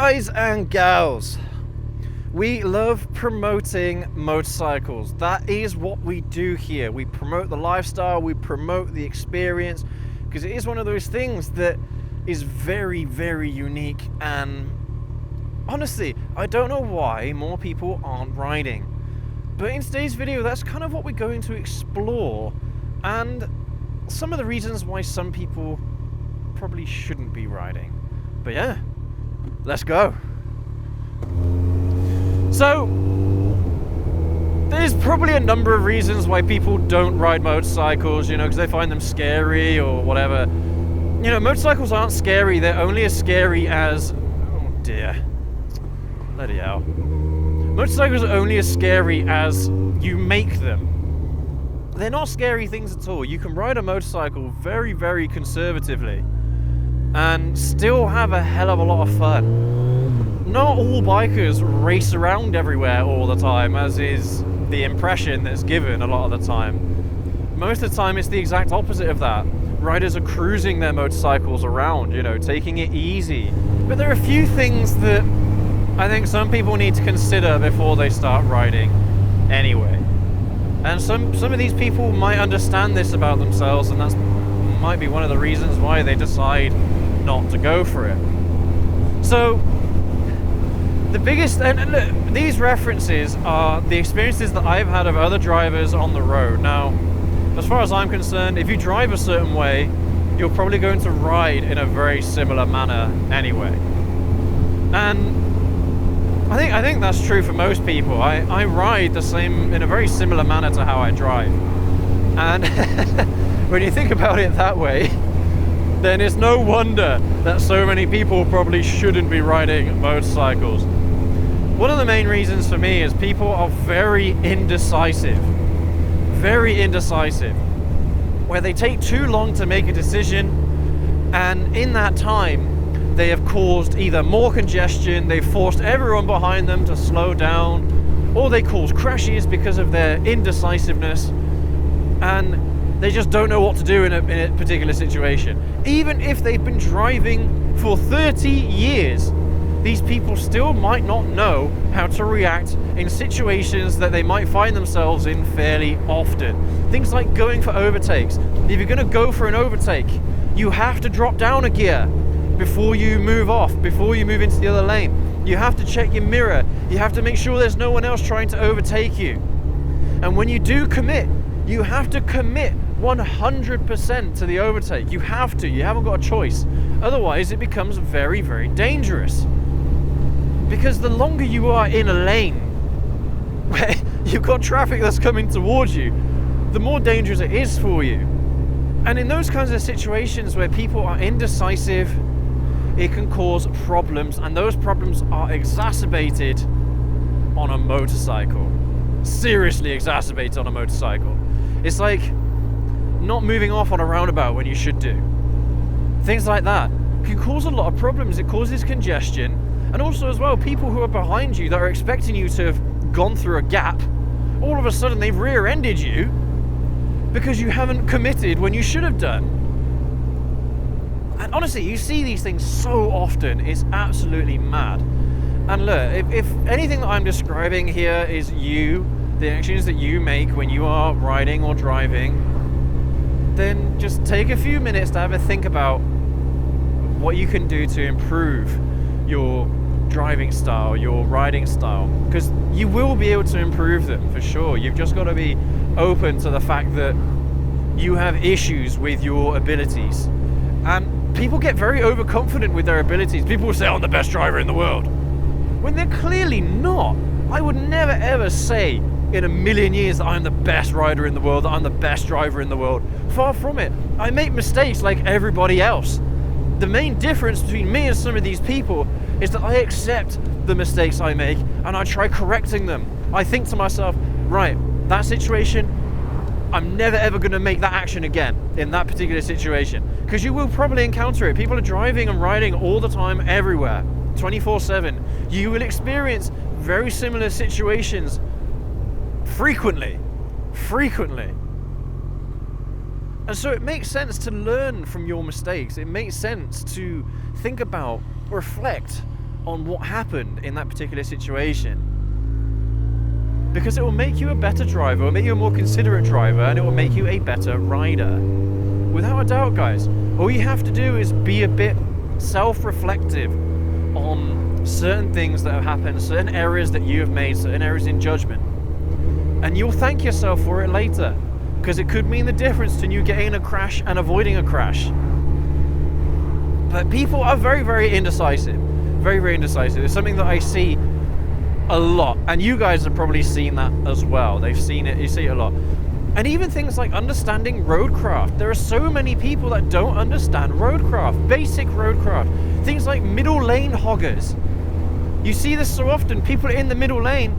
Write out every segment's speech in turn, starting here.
Guys and gals, we love promoting motorcycles. That is what we do here. We promote the lifestyle, we promote the experience, because it is one of those things that is very, very unique. And honestly, I don't know why more people aren't riding. But in today's video, that's kind of what we're going to explore, and some of the reasons why some people probably shouldn't be riding. But yeah, let's go. So, there's probably a number of reasons why people don't ride motorcycles, because they find them scary or whatever. Motorcycles aren't scary, they're only as scary as... oh dear. Bloody hell. Motorcycles are only as scary as you make them. They're not scary things at all. You can ride a motorcycle very, very conservatively and still have a hell of a lot of fun. Not all bikers race around everywhere all the time, as is the impression that's given a lot of the time. Most of the time it's the exact opposite of that. Riders are cruising their motorcycles around, taking it easy. But there are a few things that I think some people need to consider before they start riding anyway. And some of these people might understand this about themselves, and that might be one of the reasons why they decide not to go for it. So, the biggest, and look, these references are the experiences that I've had of other drivers on the road. Now, as far as I'm concerned, if you drive a certain way, you're probably going to ride in a very similar manner anyway. And I think that's true for most people. I ride the same, in a very similar manner to how I drive. And when you think about it that way, then it's no wonder that so many people probably shouldn't be riding motorcycles. One of the main reasons for me is people are very indecisive, where they take too long to make a decision, and in that time they have caused either more congestion, they've forced everyone behind them to slow down, or they cause crashes because of their indecisiveness, and they just don't know what to do in a particular situation. Even if they've been driving for 30 years, these people still might not know how to react in situations that they might find themselves in fairly often. Things like going for overtakes. If you're going to go for an overtake, you have to drop down a gear before you move off, before you move into the other lane. You have to check your mirror. You have to make sure there's no one else trying to overtake you. And when you do commit, you have to commit 100% to the overtake. You have to. You haven't got a choice. Otherwise, it becomes very, very dangerous. Because the longer you are in a lane where you've got traffic that's coming towards you, the more dangerous it is for you. And in those kinds of situations where people are indecisive, it can cause problems, and those problems are exacerbated on a motorcycle. Seriously exacerbated on a motorcycle. It's like not moving off on a roundabout when you should do. Things like that can cause a lot of problems. It causes congestion, and also as well, people who are behind you that are expecting you to have gone through a gap, all of a sudden they've rear-ended you because you haven't committed when you should have done. And honestly, you see these things so often, it's absolutely mad. And look, if anything that I'm describing here is the actions that you make when you are riding or driving, then just take a few minutes to have a think about what you can do to improve your driving style, your riding style, because you will be able to improve them for sure. You've just got to be open to the fact that you have issues with your abilities. And people get very overconfident with their abilities. People will say, I'm the best driver in the world, when they're clearly not. I would never ever say in a million years that I'm the best rider in the world, that I'm the best driver in the world. Far from it. I make mistakes like everybody else. The main difference between me and some of these people is that I accept the mistakes I make and I try correcting them. I think to myself, right, that situation, I'm never ever going to make that action again in that particular situation. Because you will probably encounter it. People are driving and riding all the time, everywhere, 24/7. You will experience very similar situations frequently. And so it makes sense to learn from your mistakes. It makes sense to think about, reflect on what happened in that particular situation. Because it will make you a better driver, it will make you a more considerate driver, and it will make you a better rider. Without a doubt, guys. All you have to do is be a bit self-reflective on certain things that have happened, certain errors that you have made, certain errors in judgment. And you'll thank yourself for it later, because it could mean the difference between you getting in a crash and avoiding a crash. But people are very, very indecisive. Very, very indecisive. It's something that I see a lot, and you guys have probably seen that as well. They've seen it, you see it a lot. And even things like understanding roadcraft. There are so many people that don't understand roadcraft, basic roadcraft. Things like middle lane hoggers. You see this so often, people in the middle lane,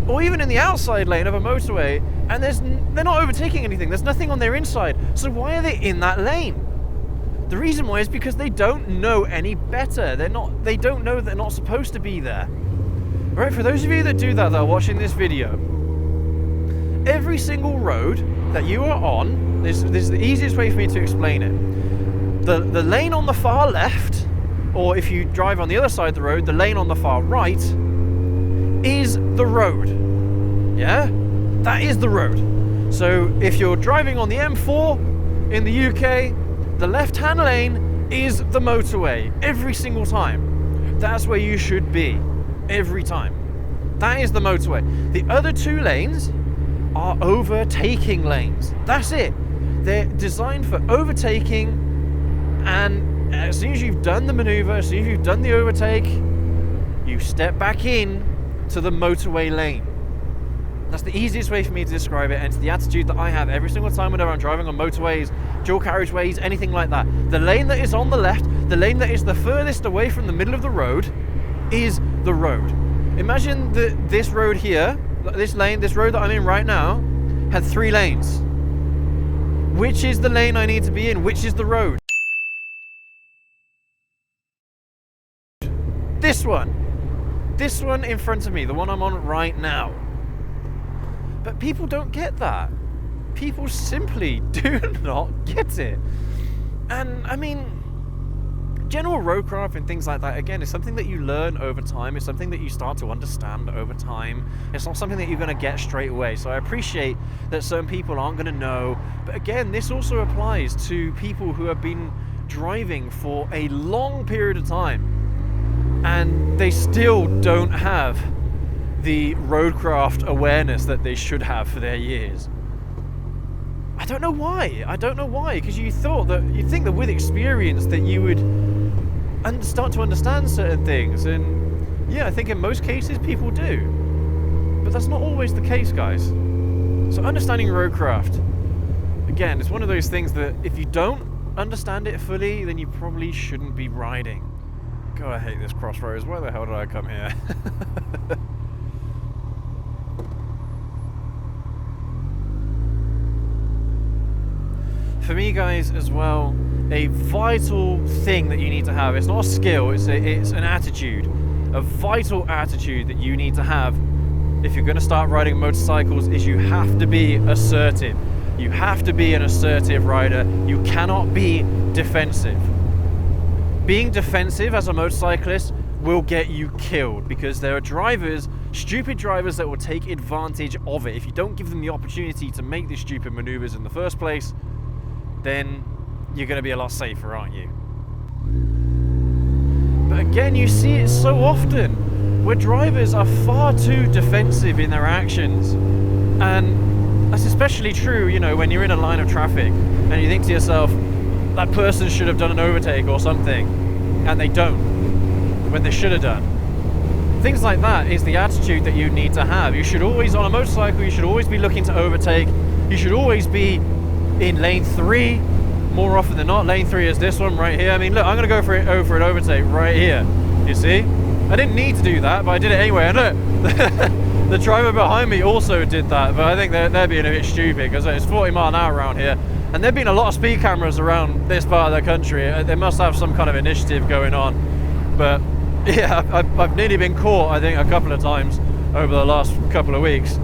or even in the outside lane of a motorway, and they're not overtaking anything, there's nothing on their inside. So why are they in that lane? The reason why is because they don't know any better. They don't know they're not supposed to be there. Right, for those of you that do that, that are watching this video, every single road that you are on, this is the easiest way for me to explain it. The lane on the far left, or if you drive on the other side of the road, the lane on the far right, is the road. Yeah? That is the road. So if you're driving on the M4 in the UK, the left-hand lane is the motorway every single time. That's where you should be. Every time. That is the motorway. The other two lanes are overtaking lanes. That's it. They're designed for overtaking, and as soon as you've done the maneuver, as soon as you've done the overtake, you step back in to the motorway lane. That's the easiest way for me to describe it, and it's the attitude that I have every single time whenever I'm driving on motorways, dual carriageways, anything like that. The lane that is on the left, the lane that is the furthest away from the middle of the road, is the road. Imagine that this road here, this lane, this road that I'm in right now, had 3 lanes. Which is the lane I need to be in? Which is the road? This one. This one in front of me, the one I'm on right now. But people don't get that. People simply do not get it. And I mean, general roadcraft and things like that, again, is something that you learn over time. It's something that you start to understand over time. It's not something that you're going to get straight away. So I appreciate that certain people aren't going to know. But again, this also applies to people who have been driving for a long period of time, and they still don't have the roadcraft awareness that they should have for their years. I don't know why. I don't know why, because you'd think that with experience that you would start to understand certain things, and yeah, I think in most cases people do, but that's not always the case, guys. So understanding roadcraft, again, it's one of those things that if you don't understand it fully, then you probably shouldn't be riding. God, I hate this crossroads. Why the hell did I come here? For me, guys, as well, a vital thing that you need to have, it's not a skill, it's an attitude, a vital attitude that you need to have if you're going to start riding motorcycles, is you have to be assertive. You have to be an assertive rider. You cannot be defensive. Being defensive as a motorcyclist will get you killed, because there are drivers, stupid drivers, that will take advantage of it. If you don't give them the opportunity to make these stupid maneuvers in the first place, then you're going to be a lot safer, aren't you? But again, you see it so often where drivers are far too defensive in their actions, and that's especially true, you know, when you're in a line of traffic and you think to yourself, that person should have done an overtake or something, and they don't, when they should have done. Things like that is the attitude that you need to have. You should always, on a motorcycle, you should always be looking to overtake. You should always be in lane 3, more often than not. Lane 3 is this one right here. I mean, look, I'm going to go for an overtake right here. You see? I didn't need to do that, but I did it anyway. And look, the driver behind me also did that, but I think they're being a bit stupid, because it's 40 mile an hour around here. And there've been a lot of speed cameras around this part of the country. They must have some kind of initiative going on. But yeah, I've nearly been caught, I think, a couple of times over the last couple of weeks,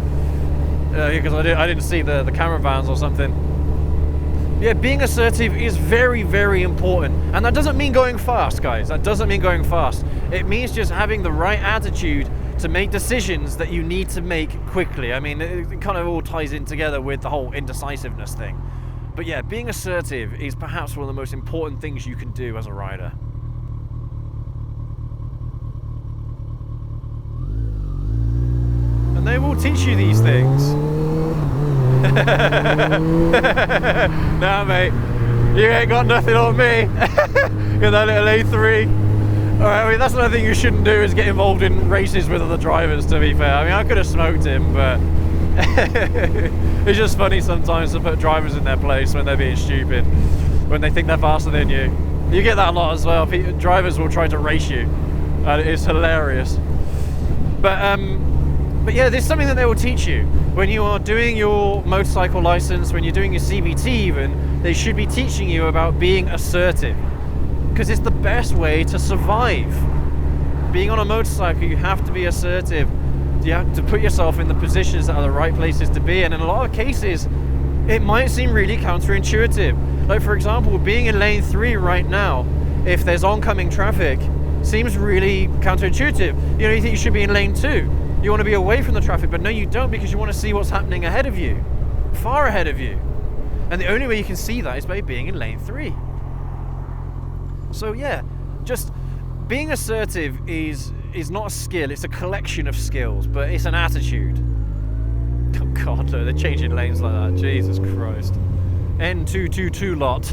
because I didn't see the camera vans or something. Yeah, being assertive is very, very important. And that doesn't mean going fast, guys. That doesn't mean going fast. It means just having the right attitude to make decisions that you need to make quickly. I mean, it kind of all ties in together with the whole indecisiveness thing. But yeah, being assertive is perhaps one of the most important things you can do as a rider. And they will teach you these things. Nah, mate, you ain't got nothing on me. With that little A3. Alright, I mean, that's another thing you shouldn't do, is get involved in races with other drivers, to be fair. I mean, I could have smoked him, but it's just funny sometimes to put drivers in their place when they're being stupid, when they think they're faster than you. You get that a lot as well. Drivers will try to race you, and it's hilarious. But yeah, there's something that they will teach you. When you are doing your motorcycle license, when you're doing your CBT even, they should be teaching you about being assertive. Because it's the best way to survive. Being on a motorcycle, you have to be assertive. You have to put yourself in the positions that are the right places to be. And in a lot of cases, it might seem really counterintuitive. Like, for example, being in lane 3 right now, if there's oncoming traffic, seems really counterintuitive. You know, you think you should be in lane 2. You want to be away from the traffic, but no, you don't, because you want to see what's happening ahead of you, far ahead of you. And the only way you can see that is by being in lane 3. So yeah, just being assertive is not a skill, it's a collection of skills, but it's an attitude. Oh God, no, they're changing lanes like that, Jesus Christ. N222 lot.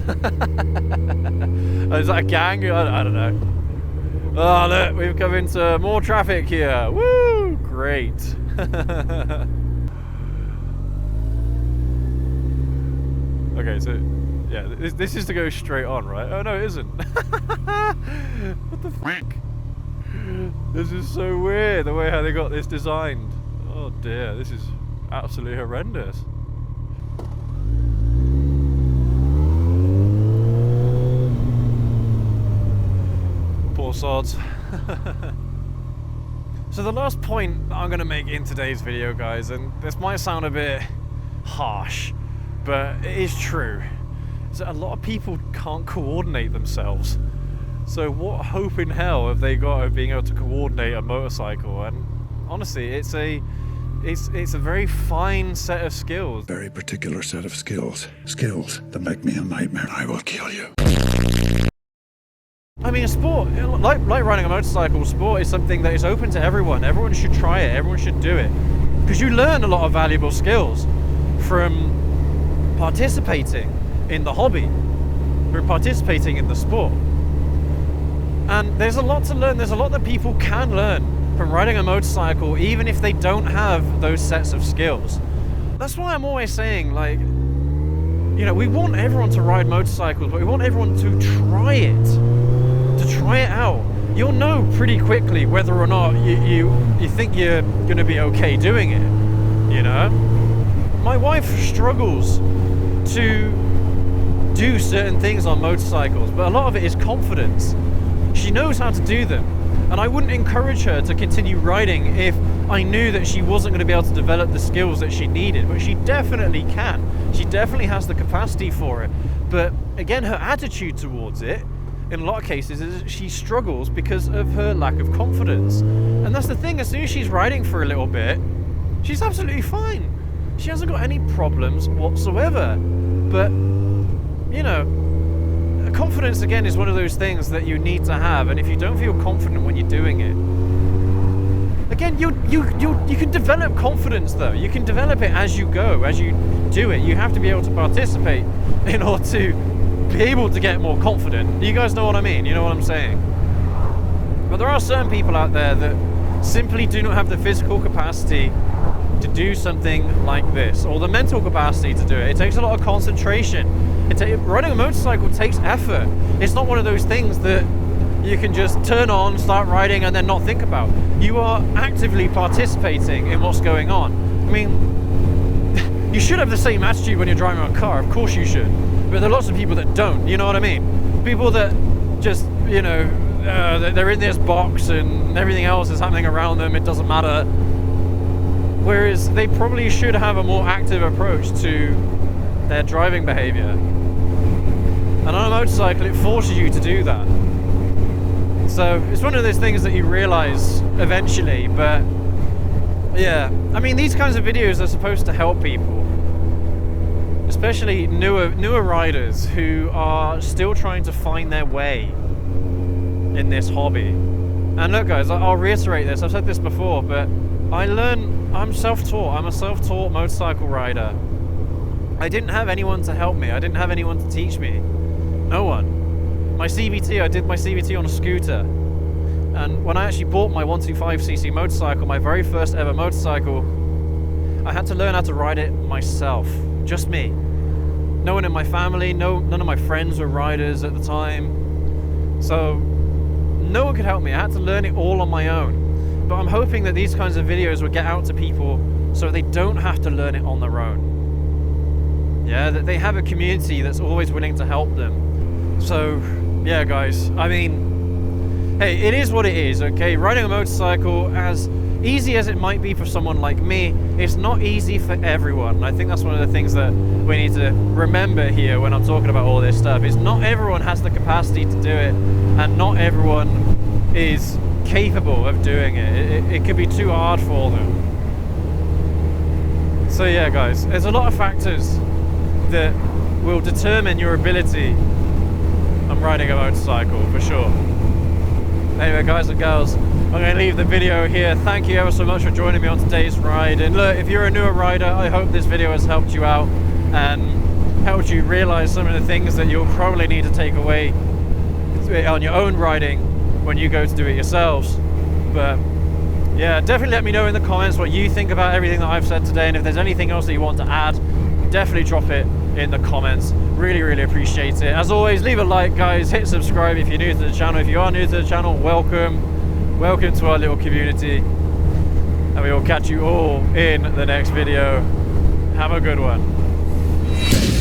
Is that a gang? I don't know. Oh look, we've come into more traffic here. Woo! Great. Okay, so yeah, this is to go straight on, right? Oh no, it isn't. What the fuck? This is so weird, the way how they got this designed. Oh dear, this is absolutely horrendous. Poor sods. So the last point that I'm going to make in today's video, guys, and this might sound a bit harsh, but it is true, is that a lot of people can't coordinate themselves. So what hope in hell have they got of being able to coordinate a motorcycle? And honestly, it's a very fine set of skills. Very particular set of skills. Skills that make me a nightmare. I will kill you. I mean, sport, like riding a motorcycle, sport is something that is open to everyone. Everyone should try it. Everyone should do it. Because you learn a lot of valuable skills from participating in the hobby, from participating in the sport. And there's a lot to learn. There's a lot that people can learn from riding a motorcycle, even if they don't have those sets of skills. That's why I'm always saying, like, you know, we want everyone to ride motorcycles, but we want everyone to try it. To try it out. You'll know pretty quickly whether or not you think you're going to be okay doing it, you know? My wife struggles to do certain things on motorcycles, but a lot of it is confidence. She knows how to do them, and I wouldn't encourage her to continue riding if I knew that she wasn't going to be able to develop the skills that she needed, but she definitely can. She definitely has the capacity for it, but again, her attitude towards it, in a lot of cases, is she struggles because of her lack of confidence. And that's the thing, as soon as she's riding for a little bit, she's absolutely fine. She hasn't got any problems whatsoever. But, you know, confidence, again, is one of those things that you need to have, and if you don't feel confident when you're doing it, again, you can develop confidence, though. You can develop it as you go, as you do it. You have to be able to participate in order to be able to get more confident. You guys know what I mean? You know what I'm saying? But there are certain people out there that simply do not have the physical capacity to do something like this, or the mental capacity to do it. It takes a lot of concentration. Riding a motorcycle takes effort. It's not one of those things that you can just turn on, start riding, and then not think about. You are actively participating in what's going on. I mean, you should have the same attitude when you're driving a car, of course you should. But there are lots of people that don't, you know what I mean? People that just, you know, they're in this box and everything else is happening around them, it doesn't matter. Whereas they probably should have a more active approach to their driving behavior. And on a motorcycle, it forces you to do that. So it's one of those things that you realize eventually, but yeah. I mean, these kinds of videos are supposed to help people, especially newer riders who are still trying to find their way in this hobby. And look guys, I'll reiterate this, I've said this before, but I'm self-taught. I'm a self-taught motorcycle rider. I didn't have anyone to help me. I didn't have anyone to teach me. No one. My CVT, I did my CVT on a scooter. And when I actually bought my 125cc motorcycle, my very first ever motorcycle, I had to learn how to ride it myself. Just me. No one in my family, none of my friends were riders at the time. So no one could help me. I had to learn it all on my own. But I'm hoping that these kinds of videos will get out to people so they don't have to learn it on their own. Yeah, that they have a community that's always willing to help them. So, yeah guys, I mean, hey, it is what it is, okay? Riding a motorcycle, as easy as it might be for someone like me, it's not easy for everyone. I think that's one of the things that we need to remember here when I'm talking about all this stuff, is not everyone has the capacity to do it, and not everyone is capable of doing it. It could be too hard for them. So yeah guys, there's a lot of factors that will determine your ability on riding a motorcycle, for sure. Anyway guys and girls, I'm going to leave the video here. Thank you ever so much for joining me on today's ride. And look, if you're a newer rider, I hope this video has helped you out and helped you realize some of the things that you'll probably need to take away on your own riding when you go to do it yourselves. But yeah, definitely let me know in the comments what you think about everything that I've said today, and if there's anything else that you want to add, definitely drop it in the comments. Really appreciate it. As always, leave a like guys, hit subscribe if you're new to the channel. If you are new to the channel, welcome to our little community, and we will catch you all in the next video. Have a good one.